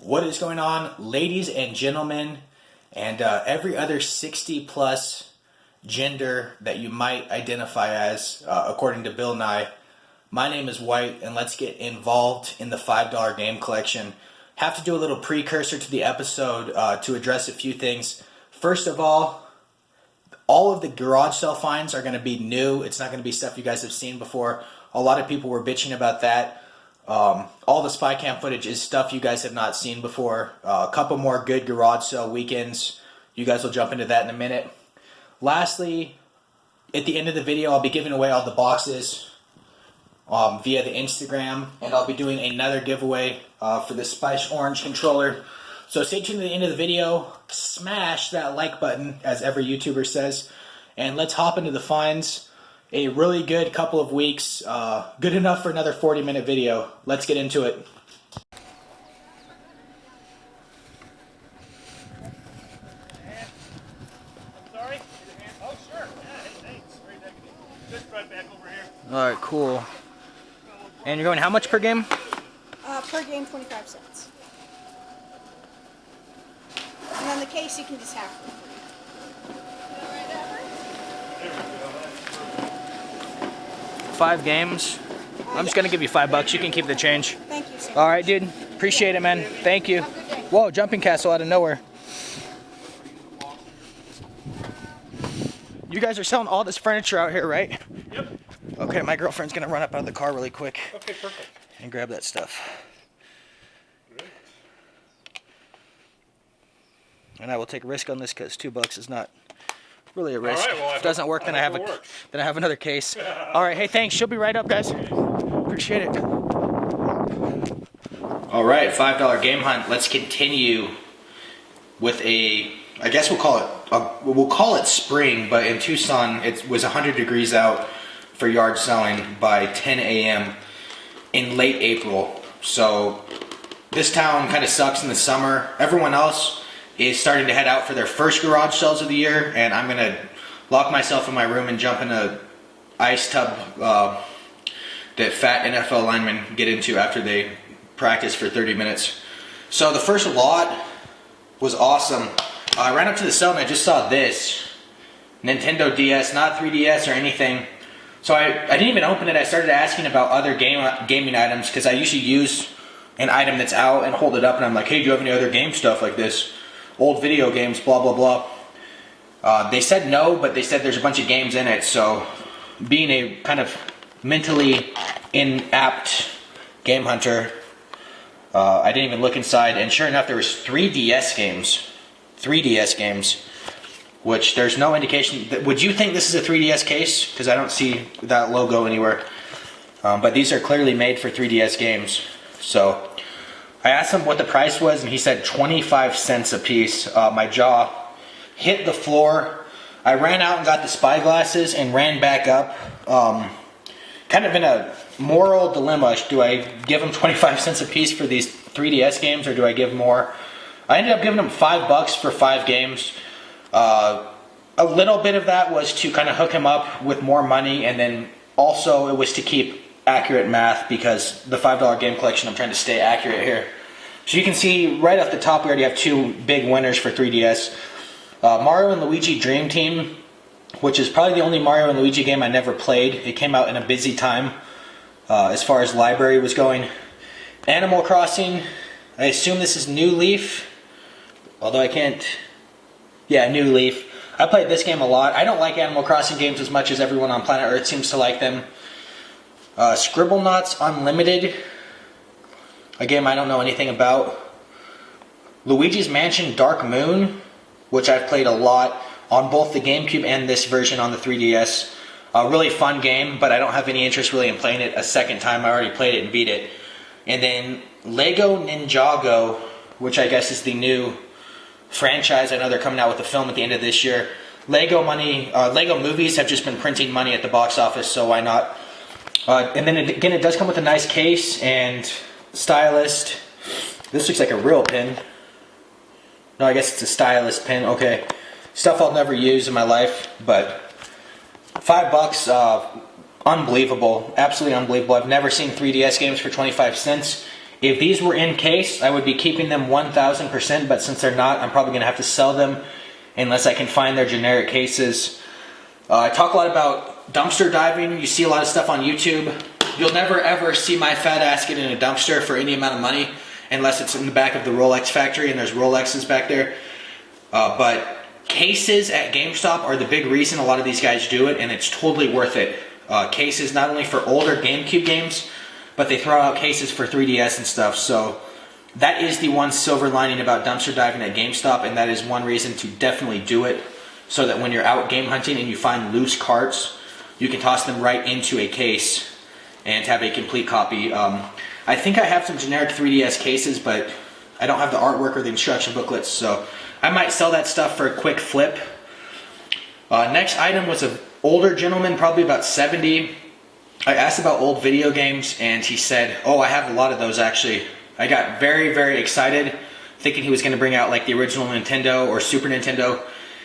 What is going on, ladies and gentlemen, and every other 60 plus gender that you might identify as, according to Bill Nye. My name is White, and let's get involved in the $5 game collection. Have to do a little precursor to the episode to address a few things. First of all of the garage sale finds are going to be new. It's not going to be stuff you guys have seen before. A lot of people were bitching about that. All the spy cam footage is stuff you guys have not seen before. A couple more good garage sale weekends. You guys will jump into that in a minute. Lastly, at the end of the video, I'll be giving away all the boxes via the Instagram, and I'll be doing another giveaway for the Spice Orange controller. So stay tuned to the end of the video. Smash that like button, as every YouTuber says, and let's hop into the finds. A really good couple of weeks, good enough for another 40-minute video. Let's get into it. Alright, cool. And you're going how much per game? Per game, 25 cents. And then the case you can just have for free. 5 games. I'm just gonna give you $5. You can keep the change. Thank you, sir. All right, dude. Appreciate it, man. Thank you. Whoa, jumping castle out of nowhere. You guys are selling all this furniture out here, right? Yep. Okay, my girlfriend's gonna run up out of the car really quick. Okay, perfect. And grab that stuff. Great. And I will take a risk on this because $2 is not really a risk. All right, well, if it doesn't work, then I have another case. All right, hey, thanks. She'll be right up, guys. Appreciate it. All right, $5 game hunt. Let's continue with I guess we'll call it spring, but in Tucson it was 100 degrees out for yard selling by 10 a.m. in late April. So this town kind of sucks in the summer. Everyone else is starting to head out for their first garage sales of the year, and I'm gonna lock myself in my room and jump in a ice tub that fat NFL linemen get into after they practice for 30 minutes. So the first lot was awesome. I ran up to the cell and I just saw this Nintendo DS, not 3DS or anything. So I didn't even open it. I started asking about other gaming items because I usually use an item that's out and hold it up and I'm like, hey, do you have any other game stuff like this? Old video games, blah, blah, blah. They said no, but they said there's a bunch of games in it. So being a kind of mentally inapt game hunter, I didn't even look inside. And sure enough, there was 3DS games. 3DS games, which there's no indication. Would you think this is a 3DS case? Because I don't see that logo anywhere. But these are clearly made for 3DS games. So I asked him what the price was, and he said 25 cents a piece. My jaw hit the floor. I ran out and got the spy glasses and ran back up. Kind of in a moral dilemma. Do I give him 25 cents a piece for these 3DS games, or do I give more? I ended up giving him $5 for 5 games. A little bit of that was to kind of hook him up with more money, and then also it was to keep accurate math because the $5 game collection, I'm trying to stay accurate here. So you can see right off the top we already have 2 big winners for 3DS. Mario and Luigi Dream Team, which is probably the only Mario and Luigi game I never played. It came out in a busy time as far as library was going. Animal Crossing, I assume this is New Leaf, although I can't. Yeah, New Leaf. I played this game a lot. I don't like Animal Crossing games as much as everyone on planet Earth seems to like them. Scribblenauts Unlimited, a game I don't know anything about. Luigi's Mansion Dark Moon, which I've played a lot on both the GameCube and this version on the 3DS. A really fun game, but I don't have any interest really in playing it a second time. I already played it and beat it. And then Lego Ninjago, which I guess is the new franchise. I know they're coming out with a film at the end of this year. Lego movies have just been printing money at the box office, so why not? And then again, it does come with a nice case and stylist. This looks like a real pin. No, I guess it's a stylus pin. Okay, stuff I'll never use in my life, but $5, unbelievable, absolutely unbelievable. I've never seen 3DS games for 25 cents. If these were in case, I would be keeping them 1,000%, but since they're not, I'm probably going to have to sell them unless I can find their generic cases. I talk a lot about dumpster diving. You see a lot of stuff on YouTube. You'll never ever see my fat ass get in a dumpster for any amount of money unless it's in the back of the Rolex factory and there's Rolexes back there. But cases at GameStop are the big reason a lot of these guys do it, and it's totally worth it. Cases not only for older GameCube games, but they throw out cases for 3DS and stuff. So that is the one silver lining about dumpster diving at GameStop, and that is one reason to definitely do it, so that when you're out game hunting and you find loose carts, you can toss them right into a case and have a complete copy. I think I have some generic 3DS cases, but I don't have the artwork or the instruction booklets, so I might sell that stuff for a quick flip. Next item was an older gentleman, probably about 70. I asked about old video games, and he said, oh, I have a lot of those actually. I got very, very excited, thinking he was going to bring out like the original Nintendo or Super Nintendo.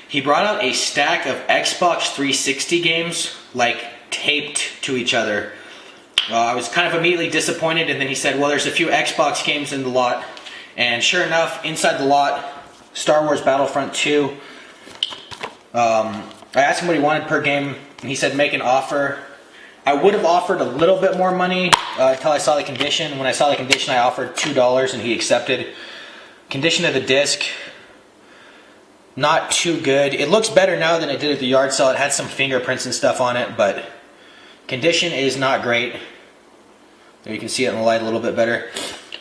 He brought out a stack of Xbox 360 games, like taped to each other. I was kind of immediately disappointed, and then he said, well, there's a few Xbox games in the lot. And sure enough, inside the lot, Star Wars Battlefront 2. I asked him what he wanted per game, and he said make an offer. I would have offered a little bit more money until I saw the condition. When I saw the condition, I offered $2 and he accepted. Condition of the disc, not too good. It looks better now than it did at the yard sale. It had some fingerprints and stuff on it, but condition is not great. There you can see it in the light a little bit better.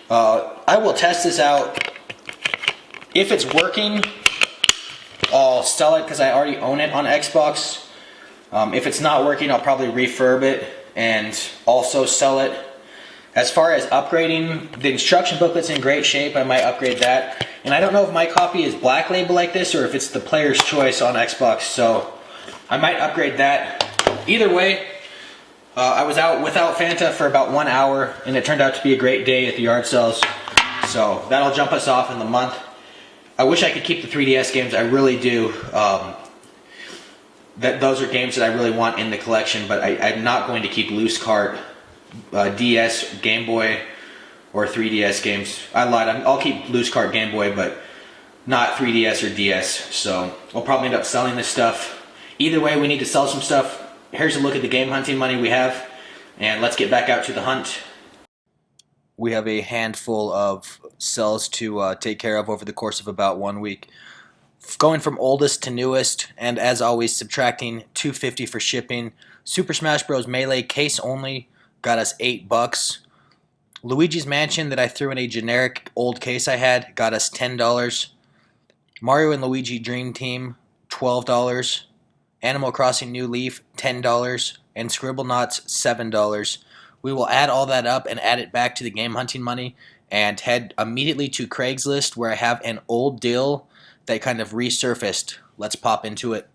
I will test this out. If it's working, I'll sell it because I already own it on Xbox. If it's not working, I'll probably refurb it and also sell it. As far as upgrading, the instruction booklet's in great shape. I might upgrade that. And I don't know if my copy is black label like this or if it's the player's choice on Xbox, so I might upgrade that. Either way, I was out without Fanta for about 1 hour, and it turned out to be a great day at the yard sales. So that'll jump us off in the month. I wish I could keep the 3DS games. I really do. Those are games that I really want in the collection, but I'm not going to keep loose cart DS, Game Boy, or 3DS games. I lied. I'll keep loose cart Game Boy, but not 3DS or DS. So we'll probably end up selling this stuff. Either way, we need to sell some stuff. Here's a look at the game hunting money we have, and let's get back out to the hunt. We have a handful of cells to take care of over the course of about 1 week. Going from oldest to newest, and as always subtracting $2.50 for shipping. Super Smash Bros. Melee case only got us $8. Luigi's Mansion that I threw in a generic old case I had got us $10. Mario and Luigi Dream Team, $12. Animal Crossing New Leaf, $10. And Scribblenauts, $7. We will add all that up and add it back to the game hunting money and head immediately to Craigslist, where I have an old deal that kind of resurfaced. Let's pop into it.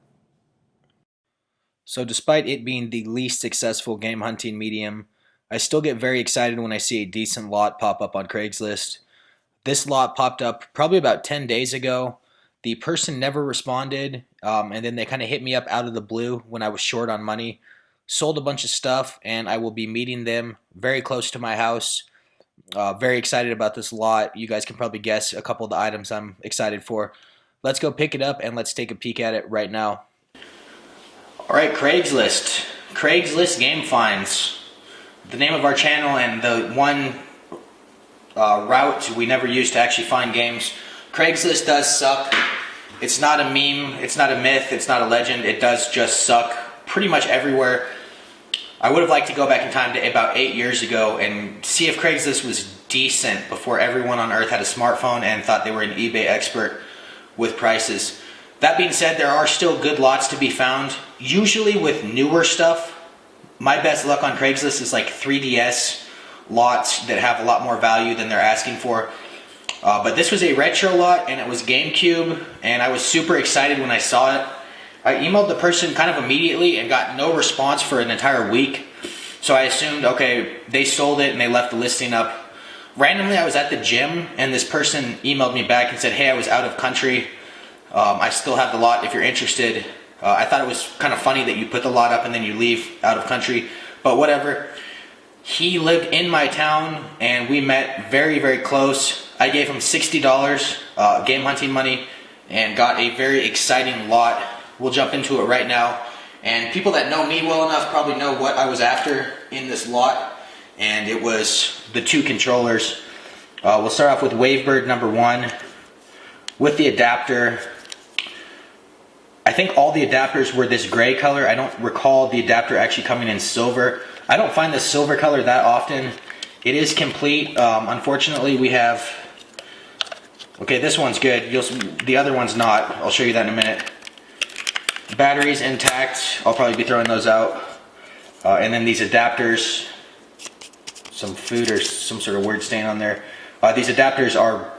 So despite it being the least successful game hunting medium, I still get very excited when I see a decent lot pop up on Craigslist. This lot popped up probably about 10 days ago. The person never responded, and then they kind of hit me up out of the blue when I was short on money. Sold a bunch of stuff, and I will be meeting them very close to my house. Very excited about this lot. You guys can probably guess a couple of the items I'm excited for. Let's go pick it up and let's take a peek at it right now. Alright, Craigslist. Craigslist Game Finds. The name of our channel and the one route we never use to actually find games. Craigslist does suck. It's not a meme, it's not a myth, it's not a legend. It does just suck pretty much everywhere. I would have liked to go back in time to about 8 years ago and see if Craigslist was decent before everyone on earth had a smartphone and thought they were an eBay expert with prices. That being said, there are still good lots to be found. Usually with newer stuff, my best luck on Craigslist is like 3DS lots that have a lot more value than they're asking for. But this was a retro lot, and it was GameCube, and I was super excited when I saw it. I emailed the person kind of immediately and got no response for an entire week. So I assumed, okay, they sold it and they left the listing up. Randomly, I was at the gym, and this person emailed me back and said, hey, I was out of country. I still have the lot if you're interested. I thought it was kind of funny that you put the lot up and then you leave out of country, but whatever. He lived in my town, and we met very, very close. I gave him $60 game hunting money and got a very exciting lot. We'll jump into it right now. And people that know me well enough probably know what I was after in this lot, and it was the 2 controllers. We'll start off with Wavebird number 1 with the adapter. I think all the adapters were this gray color. I don't recall the adapter actually coming in silver. I don't find the silver color that often. It is complete. Unfortunately, we have... Okay, this one's good. The other one's not. I'll show you that in a minute. Batteries intact. I'll probably be throwing those out. And then these adapters. Some food or some sort of word stain on there. These adapters are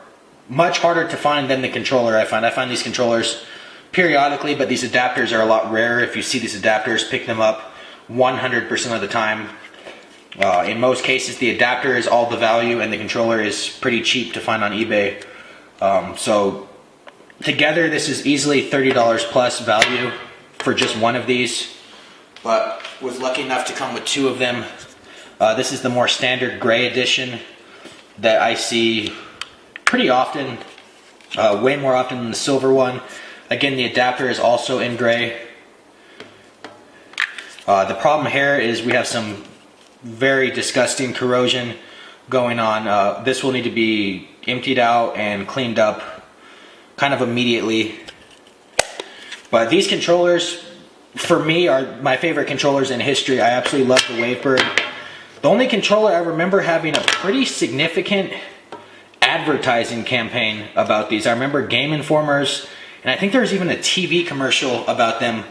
much harder to find than the controller, I find. I find these controllers periodically, but these adapters are a lot rarer. If you see these adapters, pick them up 100% of the time. In most cases, the adapter is all the value and the controller is pretty cheap to find on eBay. So together, this is easily $30 plus value for just one of these, but was lucky enough to come with 2 of them. This is the more standard gray edition that I see pretty often, way more often than the silver one. Again, the adapter is also in gray. The problem here is we have some very disgusting corrosion going on. This will need to be emptied out and cleaned up kind of immediately. But these controllers, for me, are my favorite controllers in history. I absolutely love the Wavebird. The only controller I remember having a pretty significant advertising campaign about these. I remember Game Informers, and I think there was even a TV commercial about them.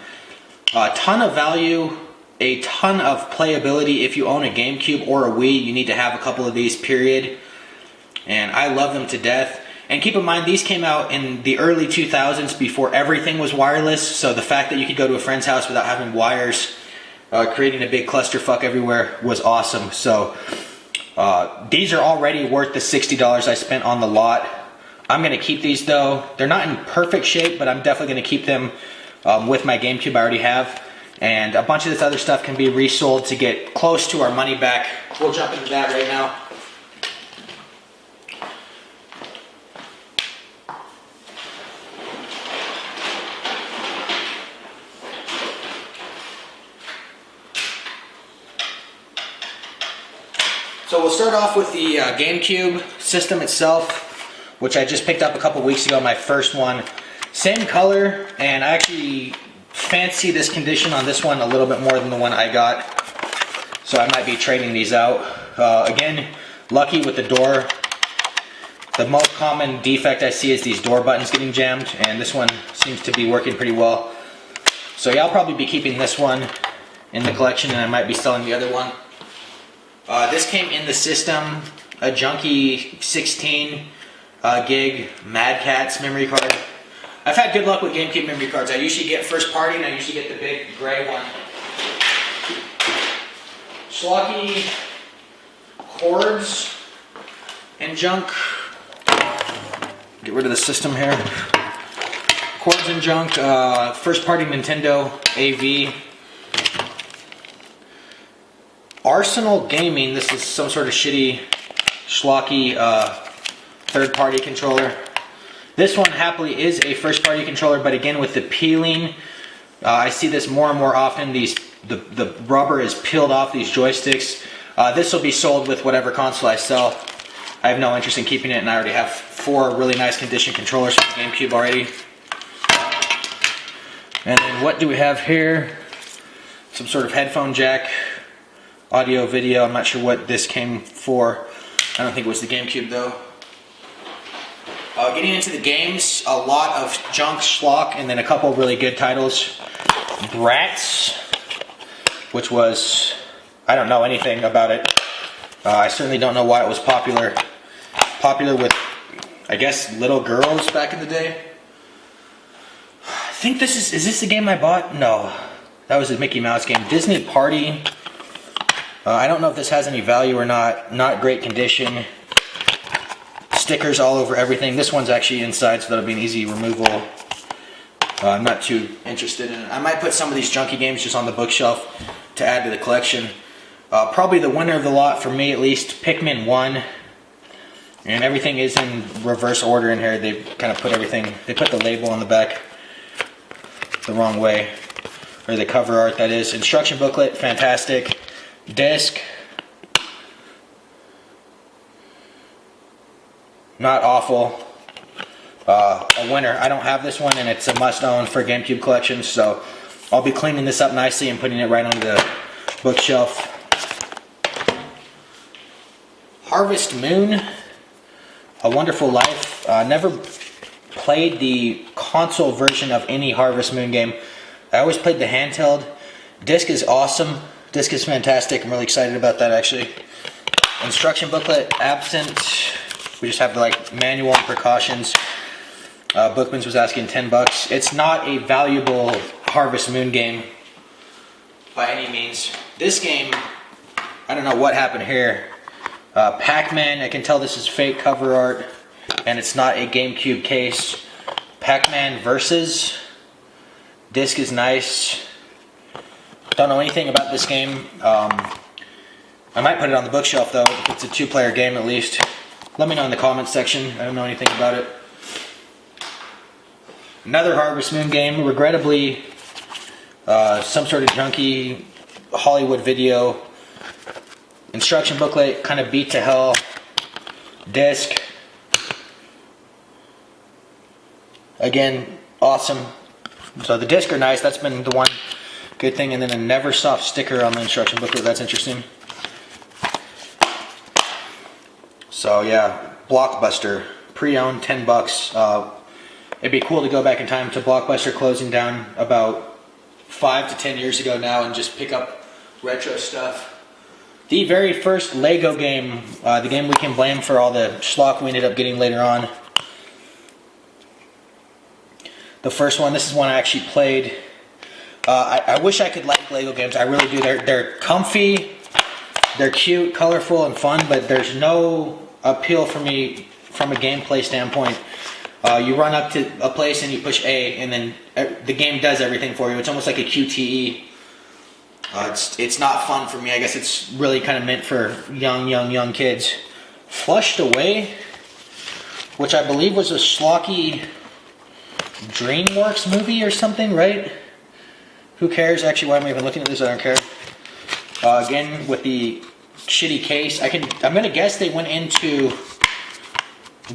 A ton of value, a ton of playability. If you own a GameCube or a Wii, you need to have a couple of these, period. And I love them to death. And keep in mind, these came out in the early 2000s before everything was wireless. So the fact that you could go to a friend's house without having wires, creating a big clusterfuck everywhere, was awesome. So these are already worth the $60 I spent on the lot. I'm going to keep these though. They're not in perfect shape, but I'm definitely going to keep them with my GameCube I already have. And a bunch of this other stuff can be resold to get close to our money back. We'll jump into that right now. So we'll start off with the GameCube system itself, which I just picked up a couple weeks ago, my first one. Same color, and I actually fancy this condition on this one a little bit more than the one I got. So I might be trading these out. Again, lucky with the door. The most common defect I see is these door buttons getting jammed, and this one seems to be working pretty well. So yeah, I'll probably be keeping this one in the collection, and I might be selling the other one. This came in the system, a junky 16 gig Mad Catz memory card. I've had good luck with GameCube memory cards. I usually get first party, and I usually get the big gray one. Schlocky cords and junk. Get rid of the system here. Cords and junk. First party Nintendo AV. Arsenal Gaming. This is some sort of shitty, schlocky third-party controller. This one happily is a first-party controller, but again with the peeling, I see this more and more often. The rubber is peeled off these joysticks. This will be sold with whatever console I sell. I have no interest in keeping it, and I already have 4 really nice condition controllers for the GameCube already. And then what do we have here? Some sort of headphone jack. Audio, video, I'm not sure what this came for. I don't think it was the GameCube though. Getting into the games, a lot of junk, schlock, and then a couple really good titles. Bratz, which was, I don't know anything about it. I certainly don't know why it was popular. Popular with, I guess, little girls back in the day. I think this is this the game I bought? No, that was a Mickey Mouse game. Disney Party. I don't know if this has any value or not. Not great condition. Stickers all over everything. This one's actually inside, so that'll be an easy removal. I'm not too interested in it. I might put some of these junky games just on the bookshelf to add to the collection. Probably the winner of the lot for me, at least. Pikmin 1. And everything is in reverse order in here. They kind of put everything, they put the label on the back the wrong way. Or the cover art, that is. Instruction booklet, fantastic. Disc, not awful. A winner. I don't have this one, and it's a must-own for GameCube collection, so I'll be cleaning this up nicely and putting it right on the bookshelf. Harvest Moon, A Wonderful Life. Never played the console version of any Harvest Moon game. I always played the handheld. Disc is awesome. Disc is fantastic. I'm really excited about that, actually. Instruction booklet absent. We just have the manual and precautions. Bookman's was asking $10. It's not a valuable Harvest Moon game by any means. This game, I don't know what happened here. Pac-Man, I can tell this is fake cover art, and it's not a GameCube case. Pac-Man Versus. Disc is nice. Don't know anything about this game. I might put it on the bookshelf though. It's a 2-player game at least. Let me know in the comments section. I don't know anything about it. Another Harvest Moon game. Regrettably, some sort of junky Hollywood video. Instruction booklet kind of beat to hell. Disc. Again, awesome. So the discs are nice. That's been the one good thing. And then a Neversoft sticker on the instruction booklet. That's interesting. So yeah, Blockbuster. Pre-owned, $10. It'd be cool to go back in time to Blockbuster closing down about 5 to 10 years ago now and just pick up retro stuff. The very first Lego game, the game we can blame for all the schlock we ended up getting later on. The first one, this is one I actually played. I wish I could like Lego games. I really do. They're comfy, they're cute, colorful, and fun, but there's no appeal for me from a gameplay standpoint. You run up to a place and you push A, and then the game does everything for you. It's almost like a QTE. It's not fun for me. I guess it's really kind of meant for young kids. Flushed Away, which I believe was a schlocky DreamWorks movie or something, right? Who cares? Actually, why am I even looking at this? I don't care. Again, with the shitty case, I'm gonna guess they went into.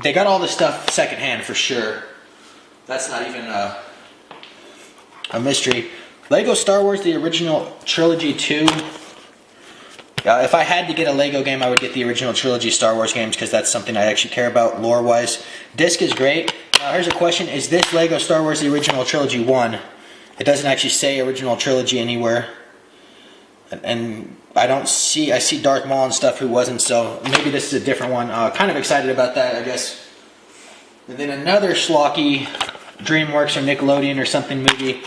They got all this stuff secondhand for sure. That's not even a mystery. Lego Star Wars, the original trilogy 2. If I had to get a Lego game, I would get the original trilogy Star Wars games because that's something I actually care about lore-wise. Disc is great. Here's a question. Is this Lego Star Wars the original trilogy 1? It doesn't actually say original trilogy anywhere. And I see Darth Maul and stuff who wasn't, so maybe this is a different one. Kind of excited about that, I guess. And then another schlocky DreamWorks or Nickelodeon or something movie,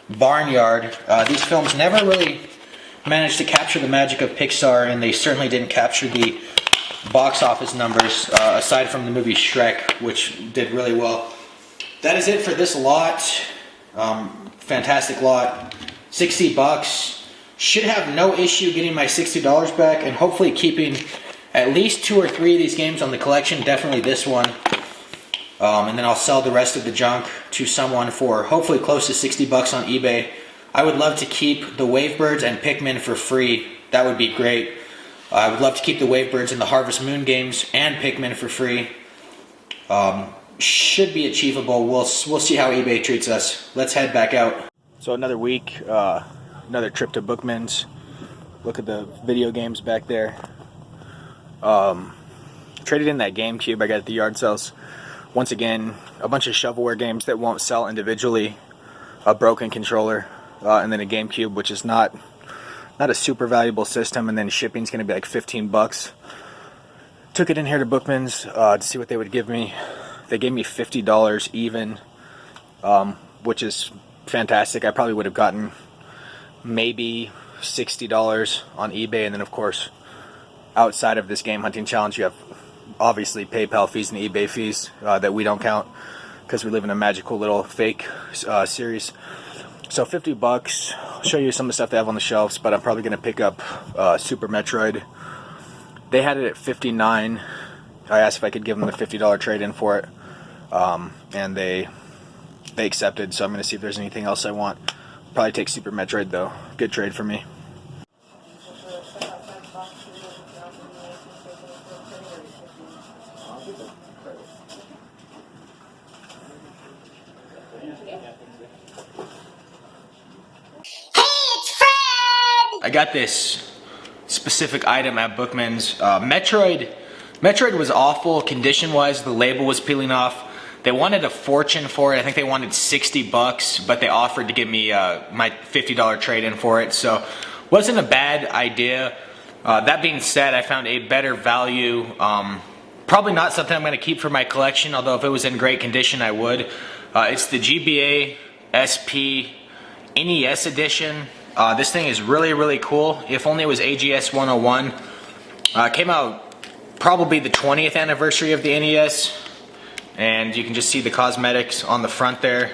Barnyard. These films never really managed to capture the magic of Pixar, and they certainly didn't capture the box office numbers, aside from the movie Shrek, which did really well. That is it for this lot. Fantastic lot. $60. Should have no issue getting my $60 back, and hopefully keeping at least 2 or 3 of these games on the collection. Definitely this one. And then I'll sell the rest of the junk to someone for hopefully close to $60 on eBay. I would love to keep the Wavebirds and Pikmin for free. That would be great. I would love to keep the Wavebirds and the Harvest Moon games and Pikmin for free. Should be achievable. We'll see how eBay treats us. Let's head back out. So another week, another trip to Bookman's. Look at the video games back there. Traded in that GameCube I got at the yard sales. Once again, a bunch of shovelware games that won't sell individually. A broken controller, and then a GameCube, which is not a super valuable system, and then shipping's gonna be like $15. Took it in here to Bookman's to see what they would give me. They gave me $50 even, which is fantastic. I probably would have gotten maybe $60 on eBay, and then of course, outside of this game hunting challenge, you have obviously PayPal fees and eBay fees that we don't count because we live in a magical little fake series. So 50 bucks. I'll show you some of the stuff they have on the shelves, but I'm probably going to pick up Super Metroid. They had it at 59. I asked if I could give them the $50 trade-in for it, and they accepted, so I'm going to see if there's anything else I want. Probably take Super Metroid, though. Good trade for me. I got this specific item at Bookman's. Metroid was awful condition-wise. The label was peeling off. They wanted a fortune for it. I think they wanted 60 bucks, but they offered to give me my $50 trade-in for it. So wasn't a bad idea. That being said, I found a better value. Probably not something I'm going to keep for my collection, although if it was in great condition, I would. It's the GBA SP NES edition. This thing is really, really cool. If only it was AGS 101. Came out probably the 20th anniversary of the NES. And you can just see the cosmetics on the front there.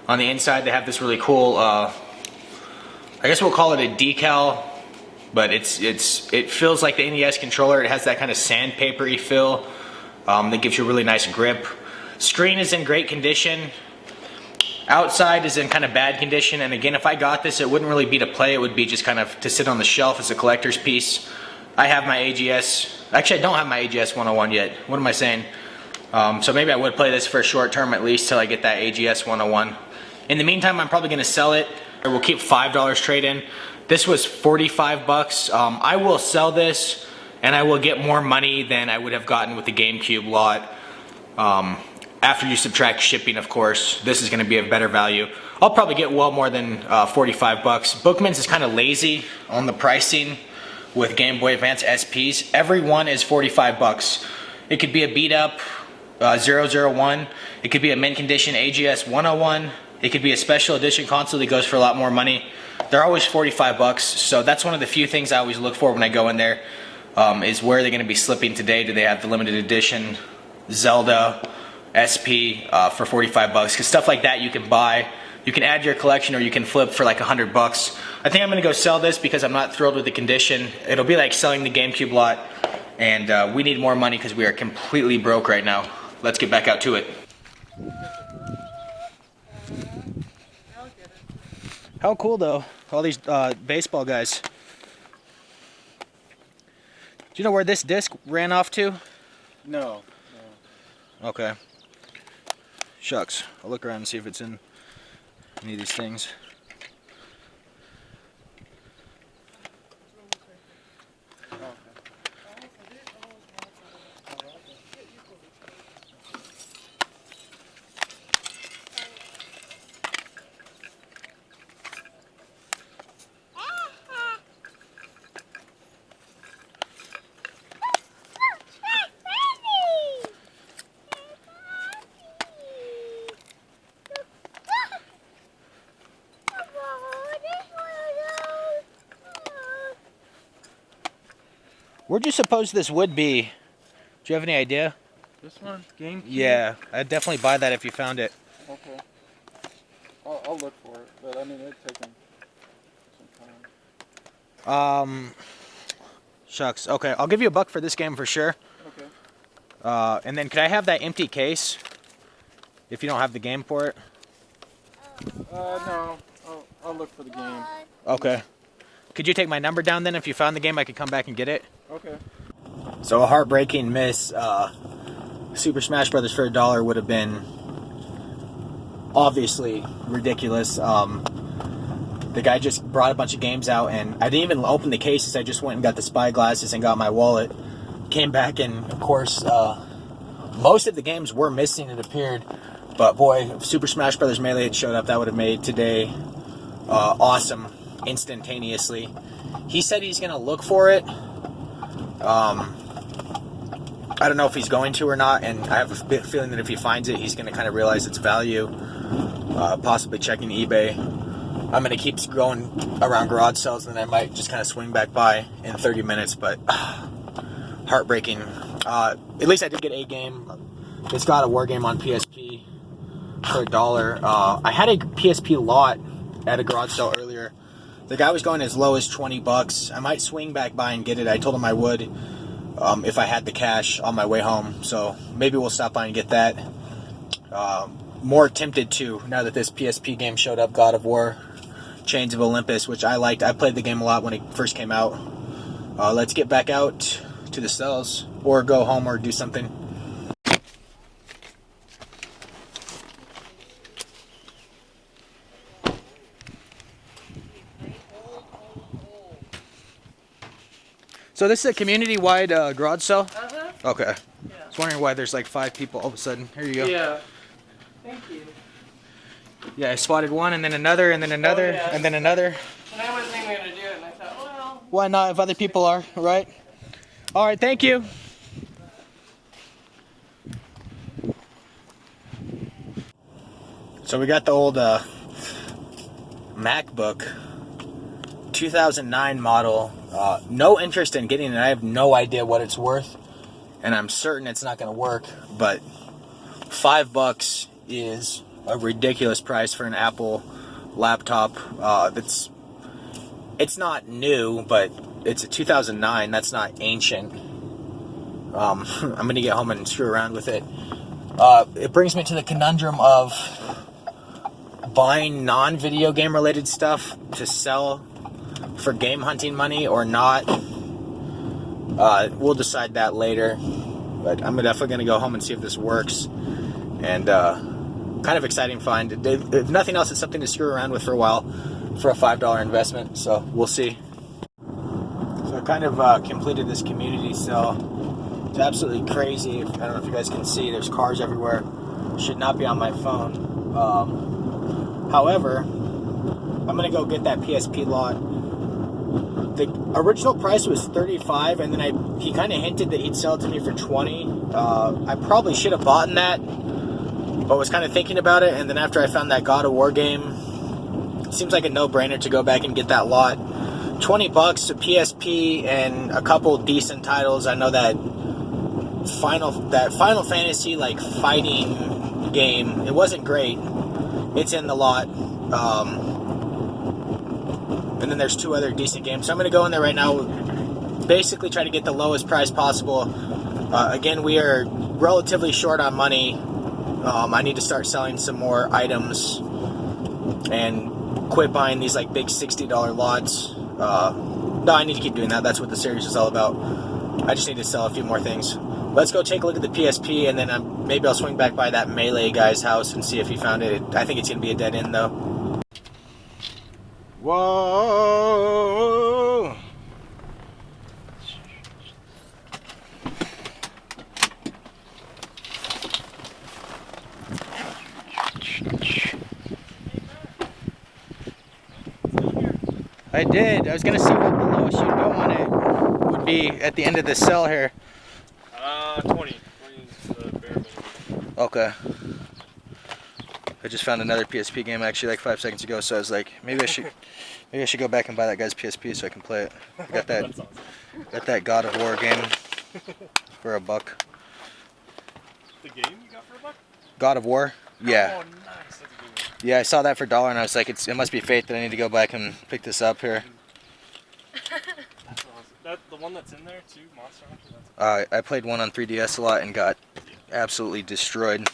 On the inside, they have this really cool, I guess we'll call it a decal. But it feels like the NES controller. It has that kind of sandpapery feel that gives you a really nice grip. Screen is in great condition. Outside is in kind of bad condition, and again, if I got this, it wouldn't really be to play. It would be just kind of to sit on the shelf as a collector's piece. I have my AGS. Actually, I don't have my AGS 101 yet. What am I saying? So maybe I would play this for a short term at least till I get that AGS 101. In the meantime, I'm probably going to sell it. I will keep $5 trade-in. This was 45 bucks. I will sell this, and I will get more money than I would have gotten with the GameCube lot. After you subtract shipping, of course, this is going to be a better value. I'll probably get well more than 45 bucks. Bookman's is kind of lazy on the pricing with Game Boy Advance SPs. Every one is 45 bucks. It could be a beat up 001. It could be a mint condition AGS 101. It could be a special edition console that goes for a lot more money. They're always 45 bucks, so that's one of the few things I always look for when I go in there, is where they're going to be slipping today. Do they have the limited edition Zelda SP for 45 bucks? Because stuff like that you can buy, you can add to your collection, or you can flip for like 100 bucks. I think I'm going to go sell this because I'm not thrilled with the condition. It'll be like selling the GameCube lot, and we need more money because we are completely broke right now. Let's get back out to it. How cool though, all these baseball guys. Do you know where this disc ran off to? No. Okay. Shucks. I'll look around and see if it's in any of these things. Where'd you suppose this would be? Do you have any idea? This one? GameCube? Yeah, I'd definitely buy that if you found it. Okay. I'll look for it, but I mean, it'd take some time. Shucks. Okay, I'll give you $1 for this game for sure. Okay. And then could I have that empty case? If you don't have the game for it? No. I'll look for the game. Okay. Could you take my number down then? If you found the game, I could come back and get it. Okay. So a heartbreaking miss. Super Smash Brothers for $1 would have been obviously ridiculous. The guy just brought a bunch of games out, and I didn't even open the cases. I just went and got the spy glasses and got my wallet. Came back, and of course, most of the games were missing, it appeared. But boy, if Super Smash Brothers Melee had showed up, that would have made today awesome instantaneously. He said he's going to look for it. I don't know if he's going to or not, and I have a feeling that if he finds it, he's going to kind of realize its value, possibly checking eBay. I'm going to keep going around garage sales, and then I might just kind of swing back by in 30 minutes, but heartbreaking. At least I did get a game. It's got a war game on PSP for $1. I had a PSP lot at a garage sale earlier. The guy was going as low as 20 bucks. I might swing back by and get it. I told him I would if I had the cash on my way home. So maybe we'll stop by and get that. More tempted to, now that this PSP game showed up, God of War, Chains of Olympus, which I liked. I played the game a lot when it first came out. Let's get back out to the cells, or go home, or do something. So this is a community-wide garage sale? Uh-huh. Okay. Yeah. I was wondering why there's like 5 people all of a sudden. Here you go. Yeah. Thank you. Yeah, I spotted one, and then another, and then another, yeah. and then another. And I wasn't even going to do it, and I thought, well... Why not if other people are, right? All right, thank you. So we got the old MacBook, 2009 model. No interest in getting it. I have no idea what it's worth, and I'm certain it's not going to work, but $5 is a ridiculous price for an Apple laptop. It's not new, but it's a 2009. That's not ancient. I'm going to get home and screw around with it. It brings me to the conundrum of buying non-video game related stuff to sell for game hunting money or not. We'll decide that later, but I'm definitely going to go home and see if this works. And kind of exciting find. If nothing else, it's something to screw around with for a while for a $5 investment, so we'll see. So I kind of completed this community sale. It's absolutely crazy. I don't know if you guys can see, there's cars everywhere. Should not be on my phone. However, I'm going to go get that PSP lot. The original price was $35, and then he kind of hinted that he'd sell it to me for $20. I probably should have bought that, but was kind of thinking about it, and then after I found that God of War game, it seems like a no-brainer to go back and get that lot. $20, a PSP, and a couple decent titles. I know that Final Fantasy like fighting game, it wasn't great. It's in the lot. And then there's 2 other decent games. So I'm going to go in there right now, basically try to get the lowest price possible. Again, we are relatively short on money. I need to start selling some more items and quit buying these like big $60 lots. No, I need to keep doing that. That's what the series is all about. I just need to sell a few more things. Let's go take a look at the PSP, and then maybe I'll swing back by that Melee guy's house and see if he found it. I think it's going to be a dead end, though. Whoa! I did. I was going to see what the lowest you'd go on it would be at the end of the sale here. 20. 20 is the bare minimum. Okay. I just found another PSP game actually like 5 seconds ago, so I was like, maybe I should go back and buy that guy's PSP so I can play it. I got that That's awesome. got that God of War game for $1. The game you got for $1? God of War? Yeah. Oh, nice. That's a good one. Yeah, I saw that for $1 and I was like, it must be fate that I need to go back and pick this up here. That's awesome. The one that's in there too, Monster Hunter. I played one on 3DS a lot and got absolutely destroyed.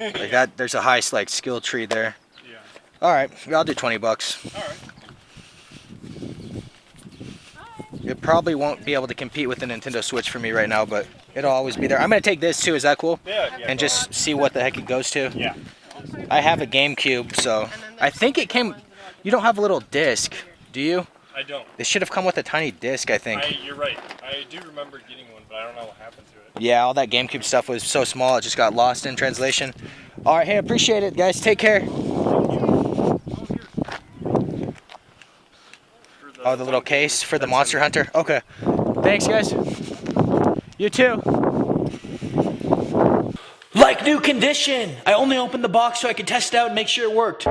Like that, there's a high like skill tree there. Yeah. All right, I'll do $20. All right. It probably won't be able to compete with the Nintendo Switch for me right now, but it'll always be there. I'm gonna take this too. Is that cool? Yeah. And just see what the heck it goes to. Yeah. I have a GameCube, so I think it came. You don't have a little disc, do you? I don't. They should have come with a tiny disc, I think. You're right. I do remember getting one, but I don't know what happened to it. Yeah, all that GameCube stuff was so small, it just got lost in translation. All right, hey, appreciate it, guys. Take care. Oh, the little case for the Monster Hunter? Okay. Thanks, guys. You too. Like new condition. I only opened the box so I could test it out and make sure it worked.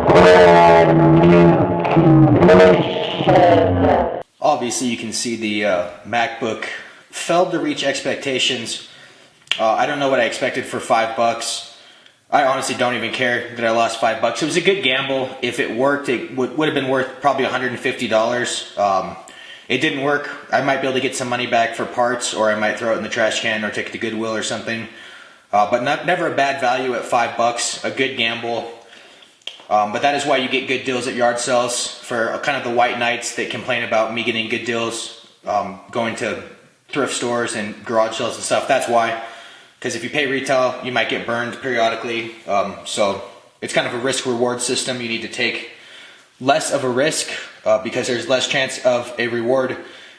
Obviously, you can see the MacBook failed to reach expectations. I don't know what I expected for $5. I honestly don't even care that I lost $5. It was a good gamble. If it worked, it would have been worth probably $150. It didn't work. I might be able to get some money back for parts, or I might throw it in the trash can or take it to Goodwill or something. But never a bad value at $5. A good gamble. But that is why you get good deals at yard sales. For kind of the white knights that complain about me getting good deals, going to thrift stores and garage sales and stuff. That's why. Because if you pay retail, you might get burned periodically. So it's kind of a risk-reward system. You need to take less of a risk because there's less chance of a reward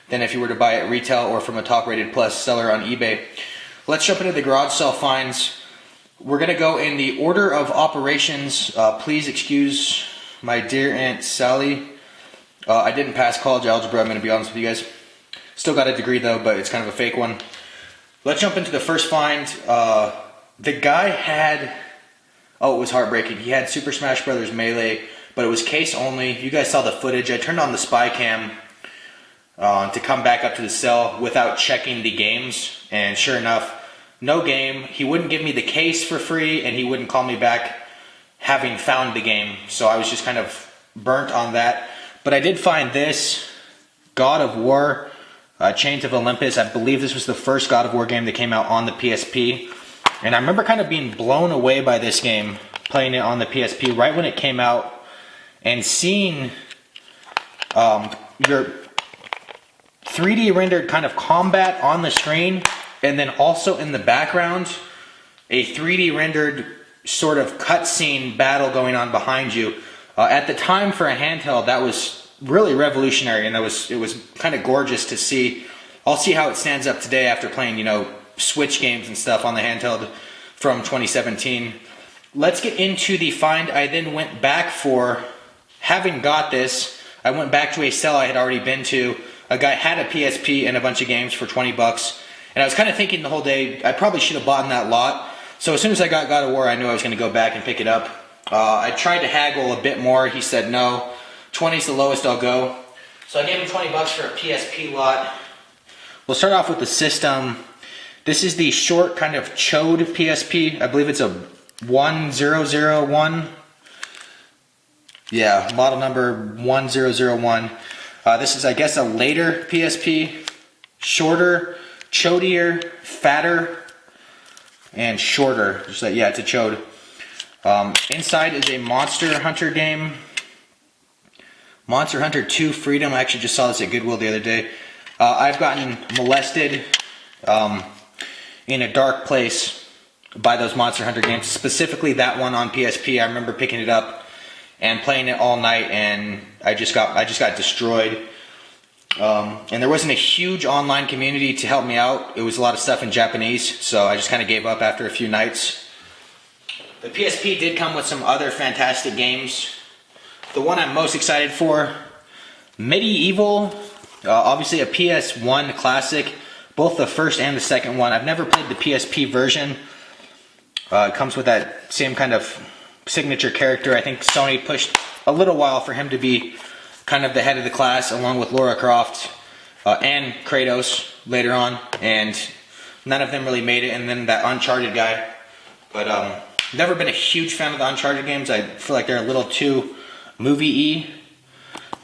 than if you were to buy at retail or from a top-rated plus seller on eBay. Let's jump into the garage sale finds. We're going to go in the order of operations. Please excuse my dear Aunt Sally. I didn't pass college algebra, I'm going to be honest with you guys. Still got a degree though, but it's kind of a fake one. Let's jump into the first find. The guy had, it was heartbreaking. He had Super Smash Bros. Melee, but it was case only. You guys saw the footage. I turned on the spy cam to come back up to the cell without checking the games, and sure enough, no game. He wouldn't give me the case for free, and he wouldn't call me back having found the game. So I was just kind of burnt on that. But I did find this, God of War, Chains of Olympus. I believe this was the first God of War game that came out on the PSP. And I remember kind of being blown away by this game, playing it on the PSP right when it came out, and seeing your 3D rendered kind of combat on the screen, and then also in the background, a 3D rendered sort of cutscene battle going on behind you. At the time for a handheld, that was really revolutionary, and it was kind of gorgeous to see. I'll see how it stands up today after playing, Switch games and stuff on the handheld from 2017. Let's get into the find I then went back for. Having got this, I went back to a cell I had already been to. A guy had a PSP and a bunch of games for $20, and I was kind of thinking the whole day, I probably should have bought in that lot. So as soon as I got God of War, I knew I was going to go back and pick it up. I tried to haggle a bit more. He said no. 20 is the lowest I'll go. So I gave him $20 for a PSP lot. We'll start off with the system. This is the short kind of chode PSP. I believe it's a 1001. Yeah, model number 1001. This is, I guess, a later PSP. Shorter, chodier, fatter, and shorter. Just like, yeah, it's a chode. Inside is a Monster Hunter game. Monster Hunter 2 Freedom. I actually just saw this at Goodwill the other day. I've gotten molested in a dark place by those Monster Hunter games. Specifically that one on PSP. I remember picking it up and playing it all night, and I just got destroyed. And there wasn't a huge online community to help me out. It was a lot of stuff in Japanese, so I just kind of gave up after a few nights. The PSP did come with some other fantastic games. The one I'm most excited for, Medieval, obviously a PS1 classic, both the first and the second one. I've never played the PSP version. It comes with that same kind of signature character. I think Sony pushed a little while for him to be kind of the head of the class, along with Lara Croft and Kratos later on, and none of them really made it, and then that Uncharted guy. But never been a huge fan of the Uncharted games. I feel like they're a little too movie-y.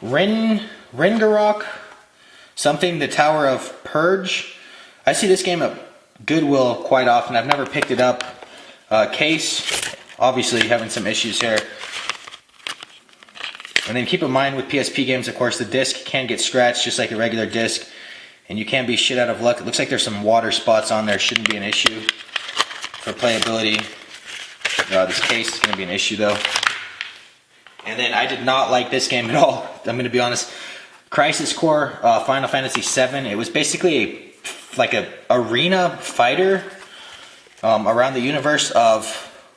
Ringarok, something, the Tower of Purge. I see this game at Goodwill quite often. I've never picked it up. Case, obviously having some issues here. And then keep in mind with PSP games, of course, the disc can get scratched just like a regular disc, and you can be shit out of luck. It looks like there's some water spots on there. Shouldn't be an issue for playability. This case is going to be an issue though. And then I did not like this game at all. I'm going to be honest. Crisis Core, Final Fantasy VII. It was basically like a arena fighter around the universe of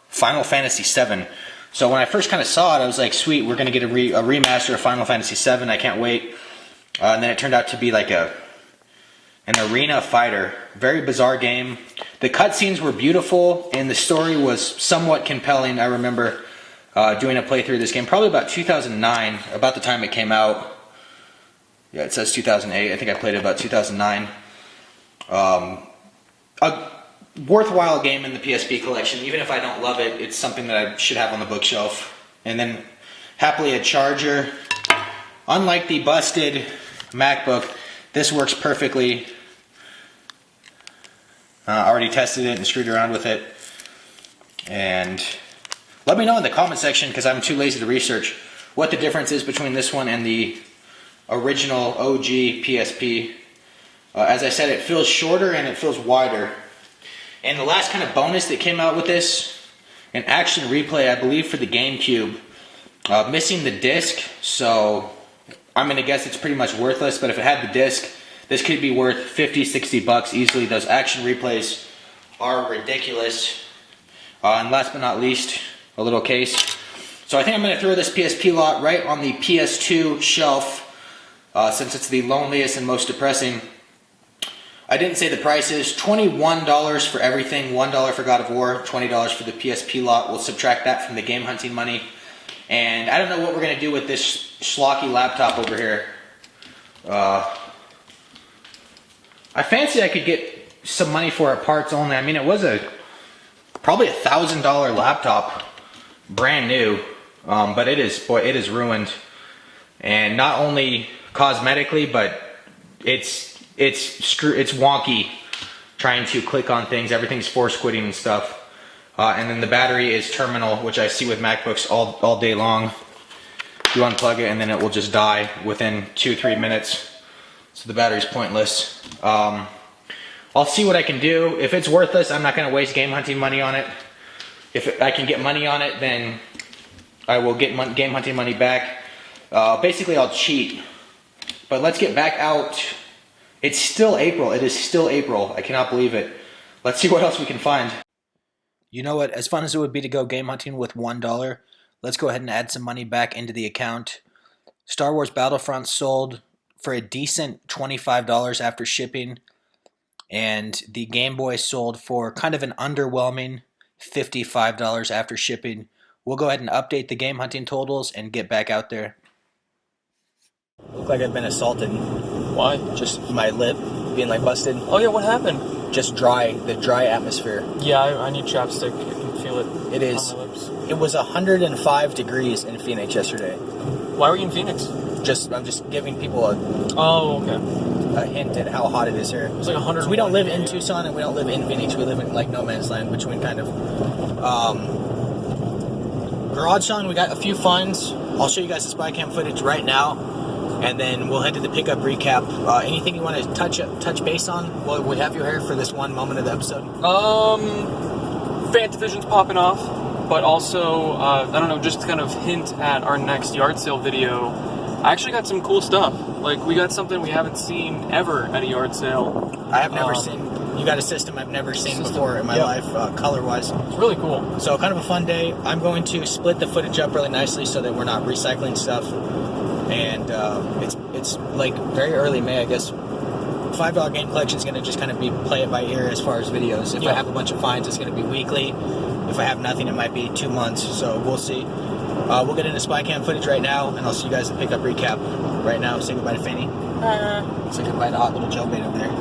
Final Fantasy VII. So when I first kind of saw it, I was like, sweet, we're going to get a remaster of Final Fantasy VII. I can't wait. And then it turned out to be like an arena fighter. Very bizarre game. The cutscenes were beautiful, and the story was somewhat compelling. I remember doing a playthrough of this game, probably about 2009, about the time it came out. Yeah, it says 2008. I think I played it about 2009. worthwhile game in the PSP collection. Even if I don't love it, it's something that I should have on the bookshelf. And then, happily, a charger. Unlike the busted MacBook, this works perfectly. I already tested it and screwed around with it. And let me know in the comment section, because I'm too lazy to research, what the difference is between this one and the original OG PSP. As I said, it feels shorter and it feels wider. And the last kind of bonus that came out with this, an action replay, I believe, for the GameCube. Missing the disc, so I'm going to guess it's pretty much worthless, but if it had the disc, this could be worth 50, 60 bucks easily. Those action replays are ridiculous. And last but not least, a little case. So I think I'm going to throw this PSP lot right on the PS2 shelf, since it's the loneliest and most depressing. I didn't say the prices. $21 for everything, $1 for God of War, $20 for the PSP lot. We'll subtract that from the game hunting money. And I don't know what we're going to do with this schlocky laptop over here. I fancy I could get some money for it, parts only. I mean, it was probably $1,000 laptop, brand new. But it is ruined. And not only cosmetically, but it's wonky trying to click on things. Everything's force quitting and stuff. And then the battery is terminal, which I see with MacBooks all day long. You unplug it and then it will just die within 2-3 minutes. So the battery's pointless. I'll see what I can do. If it's worthless, I'm not going to waste game hunting money on it. If I can get money on it, then I will get game hunting money back. Basically, I'll cheat. But let's get back out. It's still April. It is still April. I cannot believe it. Let's see what else we can find. You know what? As fun as it would be to go game hunting with $1, let's go ahead and add some money back into the account. Star Wars Battlefront sold for a decent $25 after shipping. And the Game Boy sold for kind of an underwhelming $55 after shipping. We'll go ahead and update the game hunting totals and get back out there. Look like I've been assaulted. Why? Just my lip being like busted. Oh yeah, what happened? Just the dry atmosphere. Yeah, I need chapstick. I can feel it. It is. On my lips. It was 105 degrees in Phoenix yesterday. Why were you in Phoenix? I'm just giving people a hint at how hot it is here. It was like 100. So we don't live in Tucson and we don't live in Phoenix. We live in like no man's land between kind of. Garage song, we got a few finds. I'll show you guys the spy cam footage right now. And then we'll head to the pickup recap. Anything you want to touch base on? Well, we have you here for this one moment of the episode. Fantavision's popping off, but also, I don't know, just to kind of hint at our next yard sale video, I actually got some cool stuff. Like, we got something we haven't seen ever at a yard sale. I have never seen. You got a system I've never seen before in my life, color-wise. It's really cool. So, kind of a fun day. I'm going to split the footage up really nicely so that we're not recycling stuff. And it's like very early May, I guess. $5 game collection is going to just kind of be play it by ear as far as videos. If I have a bunch of finds, it's going to be weekly. If I have nothing, it might be 2 months. So we'll see. We'll get into spy cam footage right now, and I'll see you guys at pickup recap right now. Say goodbye to Fanny. Say goodbye to hot little jailbait over there.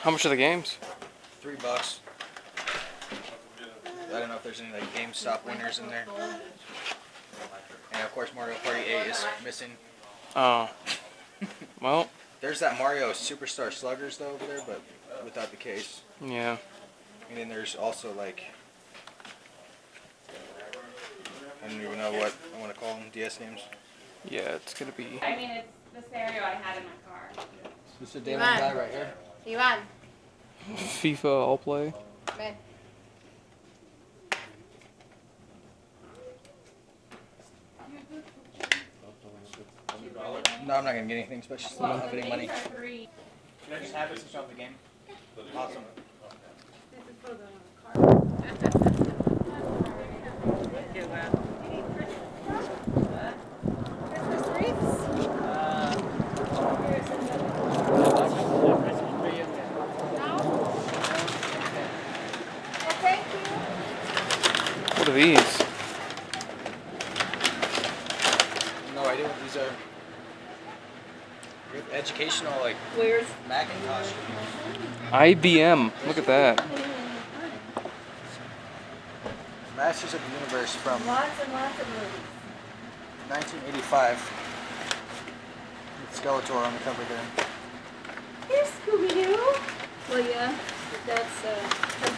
How much are the games? $3. I don't know if there's any like GameStop winners in there. And of course Mario Party 8 is missing. Oh. Well. There's that Mario Superstar Sluggers though over there, but without the case. Yeah. And then there's also like, I don't even know what I want to call them, DS games. Yeah, it's gonna be. I mean, it's the scenario I had in my car. This is the Damon guy right here. Ivan, FIFA All Play. ven. No, I'm not gonna get anything special. I don't have any money. These are free. Should I just have it since I'm the game? Awesome. This is for the car. Christmas wreaths? What are these? No idea what these are. Educational, like Where's Macintosh. IBM. Look at that. Masters of the Universe from lots and lots of movies. 1985. With Skeletor on the cover there. Here's Scooby-Doo. Well, yeah, that's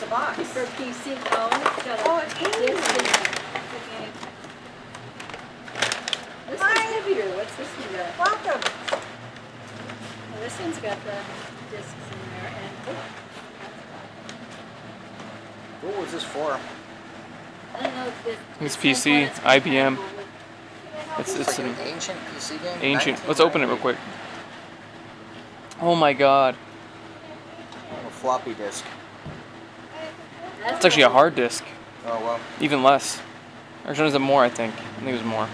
the box. It's for PC. Oh, it's got a it's disc in there. Okay. This one's heavier. What's this one got? Welcome. Well, this one's got the discs in there, and What was this for? I don't know if It's PC, IBM. It's It's like an an ancient PC game? ancient. Let's open it real quick. Oh my god. A floppy disk. It's actually a hard disk. Oh well. Even less. Or is it more, I think. I think it was more.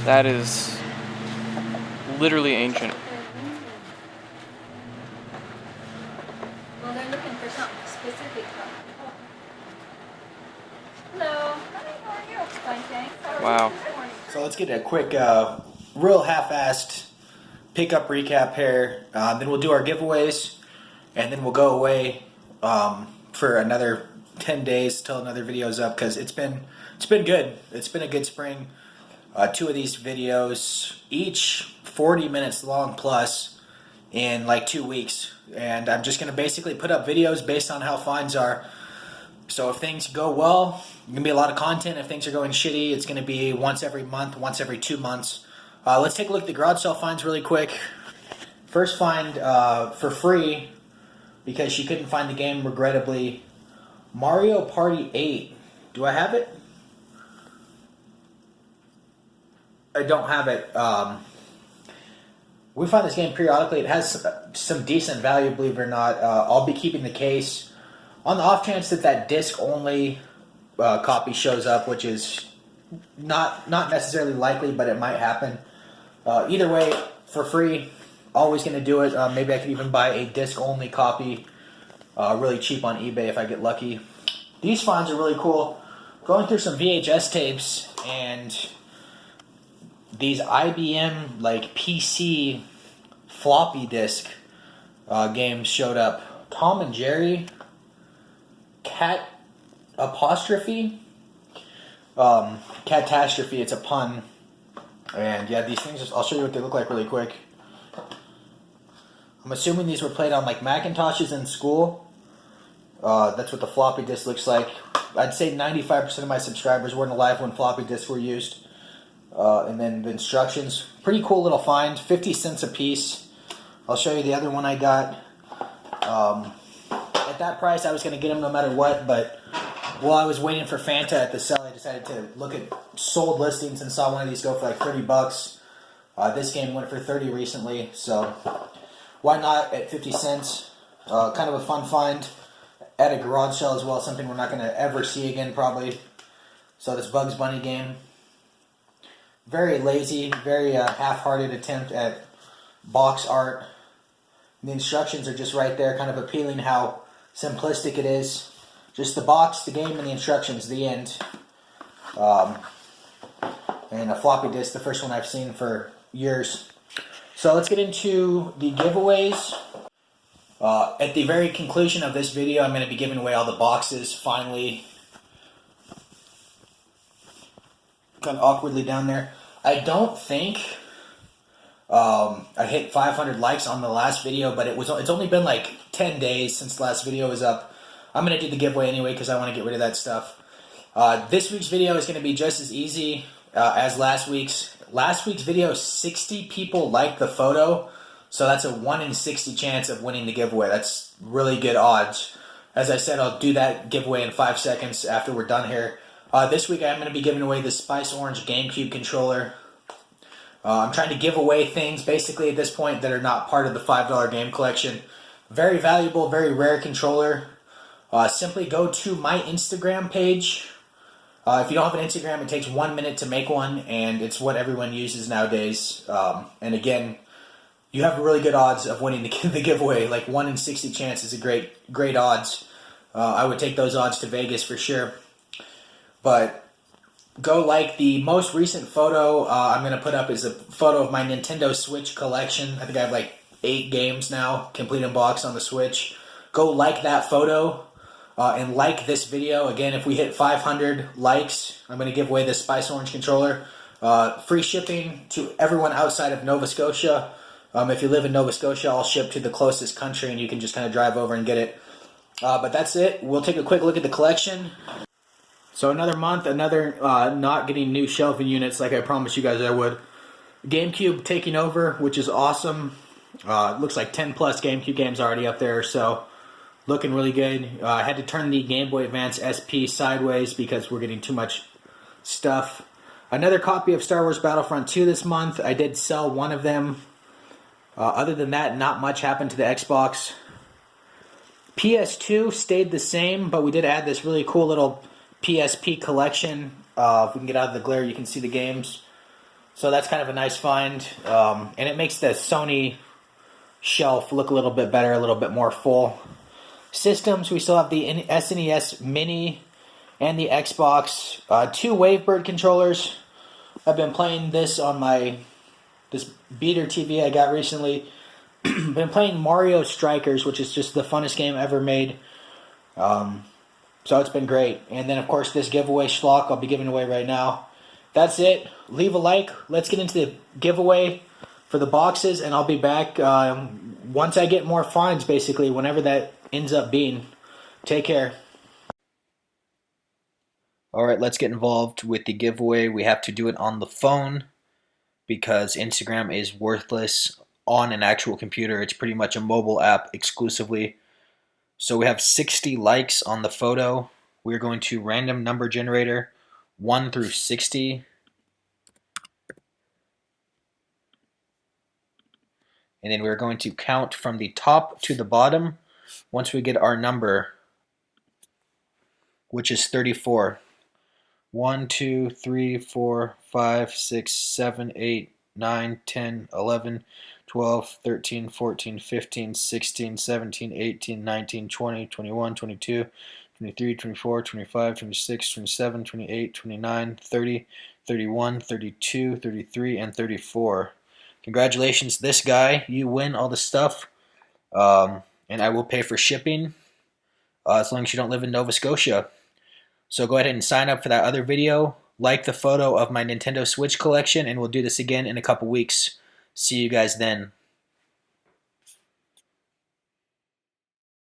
That is literally ancient. Well, they're looking for something specific. Hello. Hi, how are you? Fine, thanks. How are Wow. you this morning? So let's get a quick, real half-assed pickup recap here. Then we'll do our giveaways, and then we'll go away for another 10 days till another video's up, because it's been good. It's been a good spring. 2 of these videos, each 40 minutes long plus, in like 2 weeks. And I'm just going to basically put up videos based on how finds are. So if things go well, it's going to be a lot of content. If things are going shitty, it's going to be once every month, once every 2 months. Let's take a look at the garage sale finds really quick. First find for free, because she couldn't find the game, regrettably. Mario Party 8. Do I have it? I don't have it. We find this game periodically. It has some decent value, believe it or not. I'll be keeping the case. On the off chance that disc-only copy shows up, which is not necessarily likely, but it might happen. Either way, for free, always going to do it. Maybe I could even buy a disc-only copy really cheap on eBay if I get lucky. These finds are really cool. Going through some VHS tapes, and these IBM like PC floppy disk games showed up. Tom and Jerry, Cat apostrophe, catastrophe. It's a pun. And yeah, these things, I'll show you what they look like really quick. I'm assuming these were played on like Macintoshes in school. That's what the floppy disk looks like. I'd say 95% of my subscribers weren't alive when floppy disks were used. And then the instructions. Pretty cool little find. 50 cents a piece. I'll show you the other one I got. At that price, I was going to get them no matter what, but while I was waiting for Fanta at the sale, I decided to look at sold listings and saw one of these go for like $30. This game went for 30 recently, so why not at 50 cents? Kind of a fun find at a garage sale as well, something we're not going to ever see again probably. So this Bugs Bunny game, very lazy, very half-hearted attempt at box art. The instructions are just right there, kind of appealing how simplistic it is. Just the box, the game, and the instructions, the end. And a floppy disk, the first one I've seen for years. So let's get into the giveaways. At the very conclusion of this video, I'm going to be giving away all the boxes, finally. Kind of awkwardly down there. I don't think I hit 500 likes on the last video, but it's only been like 10 days since the last video was up. I'm going to do the giveaway anyway because I want to get rid of that stuff. This week's video is going to be just as easy as last week's. Last week's video, 60 people liked the photo, so that's a 1 in 60 chance of winning the giveaway. That's really good odds. As I said, I'll do that giveaway in 5 seconds after we're done here. This week I'm going to be giving away the Spice Orange GameCube controller. I'm trying to give away things basically at this point that are not part of the $5 game collection. Very valuable, very rare controller. Simply go to my Instagram page. If you don't have an Instagram, it takes 1 minute to make one, and it's what everyone uses nowadays. And again, you have really good odds of winning the giveaway. Like 1 in 60 chance is a great odds. I would take those odds to Vegas for sure. But go like the most recent photo I'm going to put up is a photo of my Nintendo Switch collection. I think I have like 8 games now, complete in box on the Switch. Go like that photo and like this video. Again, if we hit 500 likes, I'm going to give away this Spice Orange controller. Free shipping to everyone outside of Nova Scotia. If you live in Nova Scotia, I'll ship to the closest country and you can just kind of drive over and get it. But that's it. We'll take a quick look at the collection. So another month, another not getting new shelving units like I promised you guys I would. GameCube taking over, which is awesome. It looks like 10 plus GameCube games already up there, so looking really good. I had to turn the Game Boy Advance SP sideways because we're getting too much stuff. Another copy of Star Wars Battlefront 2 this month. I did sell one of them. Other than that, not much happened to the Xbox. PS2 stayed the same, but we did add this really cool little PSP collection. If we can get out of the glare, you can see the games. So that's kind of a nice find. And it makes the Sony shelf look a little bit better, a little bit more full. Systems, we still have the SNES Mini and the Xbox. 2 Wavebird controllers. I've been playing this on this beater TV I got recently. Been playing Mario Strikers, which is just the funnest game ever made. So it's been great. And then, of course, this giveaway schlock I'll be giving away right now. That's it. Leave a like. Let's get into the giveaway for the boxes, and I'll be back once I get more finds, basically, whenever that ends up being. Take care. All right, let's get involved with the giveaway. We have to do it on the phone because Instagram is worthless on an actual computer. It's pretty much a mobile app exclusively. So we have 60 likes on the photo. We're going to random number generator 1 through 60. And then we're going to count from the top to the bottom once we get our number, which is 34. 1, 2, 3, 4, 5, 6, 7, 8, 9, 10, 11, 12, 13, 14, 15, 16, 17, 18, 19, 20, 21, 22, 23, 24, 25, 26, 27, 28, 29, 30, 31, 32, 33, and 34. Congratulations, this guy. You win all the stuff. And I will pay for shipping as long as you don't live in Nova Scotia. So go ahead and sign up for that other video. Like the photo of my Nintendo Switch collection, and we'll do this again in a couple weeks. See you guys then.